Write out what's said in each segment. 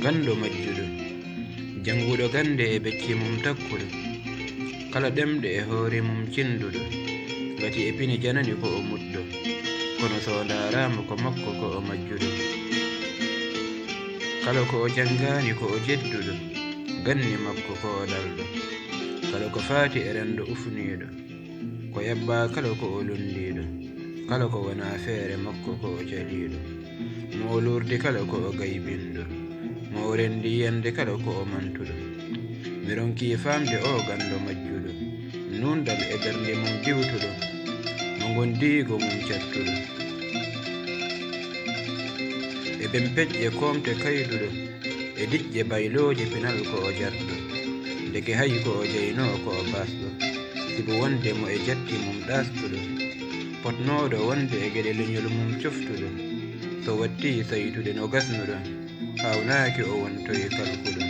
gando majjuɗo janguɗo gande e becci mum takkuɗo kala ɗemɗe e hoore mum cinduɗo gati e pini janani ko o muddo kono so darama ko makko ko o majjuɗo kala ko o jangani ko o jedduɗo ganni makko ko o dalɗo kala ko faati e rendo ufniɗo ko yabba kala ko o lundiɗo kala ko wona feere makko ko o jaliɗo mo o lurdi kala ko o gaybinɗo mo o rendi yiyande kala ko o mantuɗo mi ronki famde o gando majjuɗo nundal e bernde mum diwtuɗo mo gondigo mum cattuɗo e bempejje komte kayduɗo e diƴƴe bayloje pinal ko o jarɗo ndeke hayi ko o jeyno ko o basɗo sibo wonde mo e jatti mum ɗastuɗo potnoɗo wonde e geɗe leñol mum coftuɗo so watti saytude no gasnuɗo hawnaki o wontoye kalkuɗo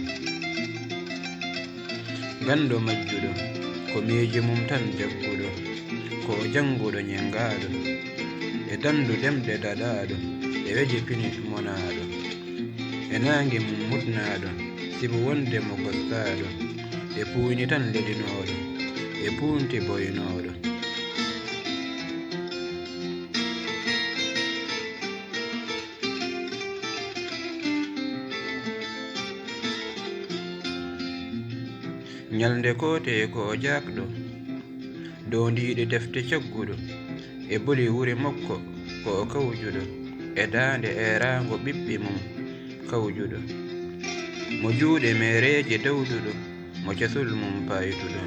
gando majjuɗo ko miiji mum tan jagguɗo ko o janguɗo ñengaɗo e dandu demɗe daɗaɗo e weje pini monaɗo e nangue mum mutnaɗo sibo wonde mo gostaɗo e puuni tan leɗinoɗo e puunti boynoɗo ñalde kote ko o jakɗo dow ndiɗi defte cagguɗo e boli wure makko ko o kawjuɗo e dande e rango ɓiɓɓe mum kawjuɗo mo juuɗe mereje dawduɗo mo casul mum paytuɗo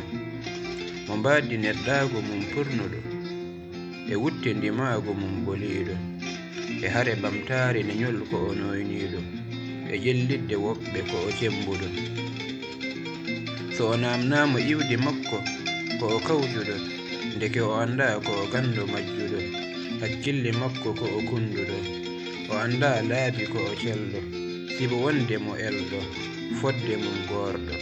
mo mbaddi neɗɗago mum purnuɗo e wutte ndimago mum boliɗo e hare ɓamtare leñol ko o noyniɗo e jellidde woɓɓe ko o cembuɗo so o namnamo iwdi makko ko o kawjuɗo ndeke o anda ko o gando majjuɗo hakkille makko ko o kunduɗo o anda laabi ko o celɗo sibo wonde mo elɗo fodde mum gorɗo